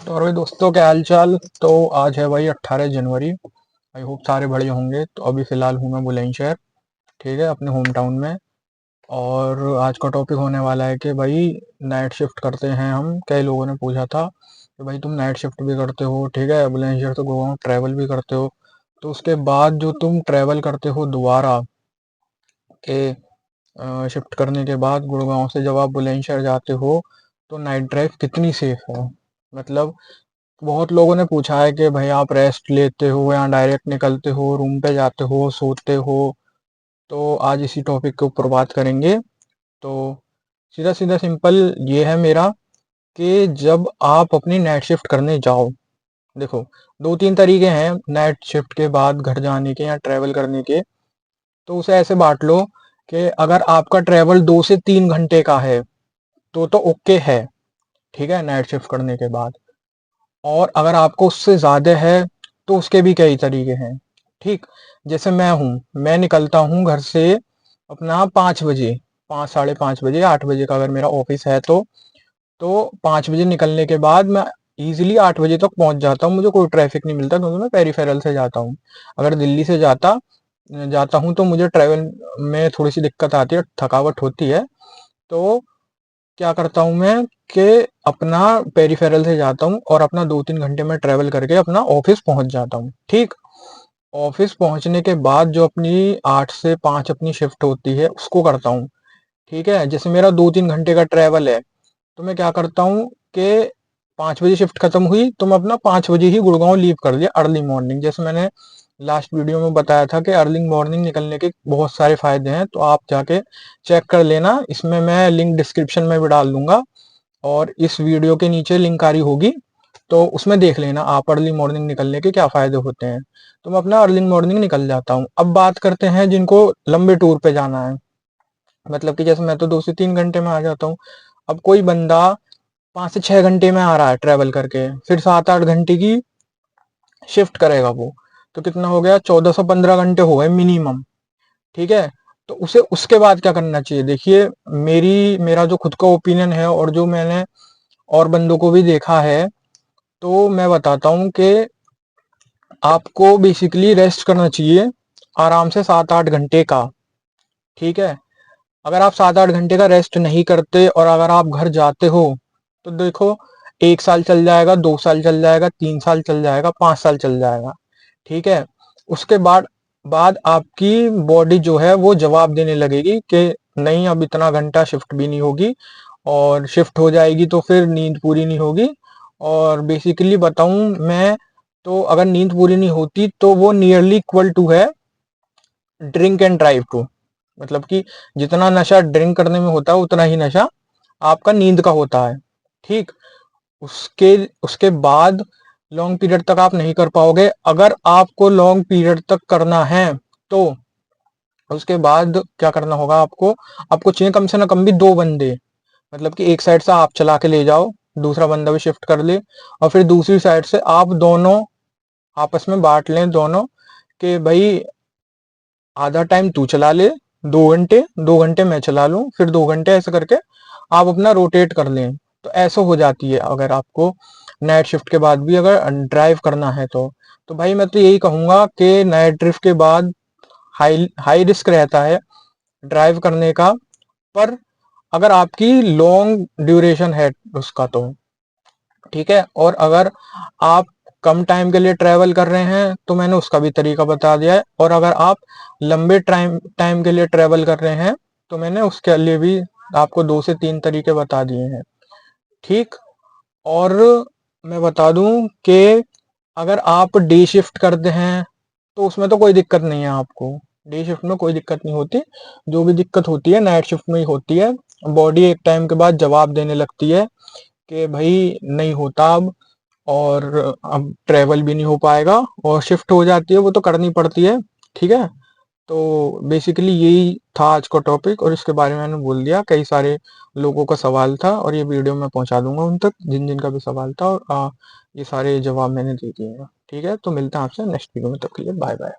तो और भाई दोस्तों, क्या हाल चाल। तो आज है भाई 18 जनवरी। आई होप सारे बढ़िया होंगे। तो अभी फिलहाल हूँ मैं बुलंदशहर, ठीक है, अपने होम टाउन में। और आज का टॉपिक होने वाला है कि भाई नाइट शिफ्ट करते हैं हम। कई लोगों ने पूछा था कि भाई तुम नाइट शिफ्ट भी करते हो, ठीक है, बुलंदशहर से गुड़गांव ट्रैवल भी करते हो। तो उसके बाद जो तुम ट्रैवल करते हो दोबारा के शिफ्ट करने के बाद गुड़गांव से जब आप बुलंदशहर जाते हो, तो नाइट ड्राइव कितनी सेफ है। मतलब बहुत लोगों ने पूछा है कि भाई आप रेस्ट लेते हो या डायरेक्ट निकलते हो, रूम पे जाते हो, सोते हो। तो आज इसी टॉपिक के ऊपर बात करेंगे। तो सीधा सीधा सिंपल ये है मेरा कि जब आप अपनी नाइट शिफ्ट करने जाओ, देखो, दो तीन तरीके हैं नाइट शिफ्ट के बाद घर जाने के या ट्रैवल करने के। तो उसे ऐसे बांट लो कि अगर आपका ट्रैवल 2 से 3 घंटे का है तो ओके है, ठीक है, नाइट शिफ्ट करने के बाद। और अगर आपको उससे ज़्यादा है तो उसके भी कई तरीके हैं, ठीक। जैसे मैं निकलता हूँ घर से अपना 5 बजे, 5 साढ़े 5 बजे, 8 बजे का अगर मेरा ऑफिस है तो 5 बजे निकलने के बाद मैं इजीली 8 बजे तक पहुंच जाता हूँ। मुझे कोई ट्रैफिक नहीं मिलता क्योंकि मैं पेरीफेरल से जाता हूँ। अगर दिल्ली से जाता जाता हूँ तो मुझे ट्रैवल में थोड़ी सी दिक्कत आती है, थकावट होती है। तो क्या करता हूँ मैं कि अपना पेरिफेरल से जाता हूँ और अपना 2-3 घंटे में ट्रेवल करके अपना ऑफिस पहुंच जाता हूँ, ठीक। ऑफिस पहुंचने के बाद जो अपनी 8 से 5 अपनी शिफ्ट होती है उसको करता हूँ, ठीक है। जैसे मेरा 2-3 घंटे का ट्रेवल है तो मैं क्या करता हूँ कि 5 बजे शिफ्ट खत्म हुई तो मैं अपना 5 बजे ही गुड़गांव लीव कर दिया अर्ली मॉर्निंग। जैसे मैंने लास्ट वीडियो में बताया था कि अर्ली मॉर्निंग निकलने के बहुत सारे फायदे हैं, तो आप जाके चेक कर लेना। इसमें मैं लिंक डिस्क्रिप्शन में भी डाल दूंगा और इस वीडियो के नीचे लिंक आ रही होगी, तो उसमें देख लेना आप अर्ली मॉर्निंग निकलने के क्या फायदे होते हैं। तो मैं अपना अर्ली मॉर्निंग निकल जाता हूँ। अब बात करते हैं जिनको लंबे टूर पे जाना है। मतलब कि जैसे मैं तो 2 से 3 घंटे में आ जाता हूँ। अब कोई बंदा 5 से 6 घंटे में आ रहा है ट्रेवल करके, फिर 7-8 घंटे की शिफ्ट करेगा वो, तो कितना हो गया, 14 से 15 घंटे हो गए मिनिमम, ठीक है। तो उसे उसके बाद क्या करना चाहिए, देखिए, मेरा जो खुद का ओपिनियन है और जो मैंने और बंदों को भी देखा है, तो मैं बताता हूँ कि आपको बेसिकली रेस्ट करना चाहिए आराम से 7-8 घंटे का, ठीक है। अगर आप 7-8 घंटे का रेस्ट नहीं करते और अगर आप घर जाते हो तो देखो, 1 साल चल जाएगा, 2 साल चल जाएगा, 3 साल चल जाएगा, 5 साल चल जाएगा, ठीक है। उसके बाद आपकी बॉडी जो है वो जवाब देने लगेगी कि नहीं, अब इतना घंटा शिफ्ट भी नहीं होगी, और शिफ्ट हो जाएगी तो फिर नींद पूरी नहीं होगी। और बेसिकली बताऊं मैं, तो अगर नींद पूरी नहीं होती तो वो नियरली इक्वल टू है ड्रिंक एंड ड्राइव टू। मतलब कि जितना नशा ड्रिंक करने में होता है उतना ही नशा आपका नींद का होता है, ठीक। उसके उसके बाद लॉन्ग पीरियड तक आप नहीं कर पाओगे। अगर आपको लॉन्ग पीरियड तक करना है तो उसके बाद क्या करना होगा, आपको आपको चाहिए कम से ना कम भी 2 बंदे। मतलब कि एक साइड से आप चला के ले जाओ, दूसरा बंदा भी शिफ्ट कर ले, और फिर दूसरी साइड से आप दोनों आपस में बांट लें दोनों, कि भाई आधा टाइम तू चला ले, 2 घंटे, 2 घंटे मैं चला लूं, फिर 2 घंटे, ऐसे करके आप अपना रोटेट कर लें। तो ऐसा हो जाती है अगर आपको नाइट शिफ्ट के बाद भी अगर ड्राइव करना है तो भाई मैं तो यही कहूंगा कि नाइट ड्रिफ्ट के बाद हाई हाई रिस्क रहता है ड्राइव करने का। पर अगर आपकी लॉन्ग ड्यूरेशन है उसका तो ठीक है। और अगर आप कम टाइम के लिए ट्रैवल कर रहे हैं तो मैंने उसका भी तरीका बता दिया है। और अगर आप लंबे टाइम टाइम के लिए ट्रैवल कर रहे हैं तो मैंने उसके लिए भी आपको 2 से 3 तरीके बता दिए हैं, ठीक। और मैं बता दूं कि अगर आप डे शिफ्ट करते हैं तो उसमें तो कोई दिक्कत नहीं है आपको। डे शिफ्ट में कोई दिक्कत नहीं होती। जो भी दिक्कत होती है नाइट शिफ्ट में ही होती है। बॉडी एक टाइम के बाद जवाब देने लगती है कि भाई नहीं होता और अब ट्रेवल भी नहीं हो पाएगा, और शिफ्ट हो जाती है वो तो करनी पड़ती है, ठीक है। तो बेसिकली यही था आज का टॉपिक, और इसके बारे में मैंने बोल दिया। कई सारे लोगों का सवाल था और ये वीडियो मैं पहुंचा दूंगा उन तक जिन जिन का भी सवाल था, और ये सारे जवाब मैंने दे दिए हैं, ठीक है। तो मिलते हैं आपसे नेक्स्ट वीडियो में, तब के लिए बाय बाय।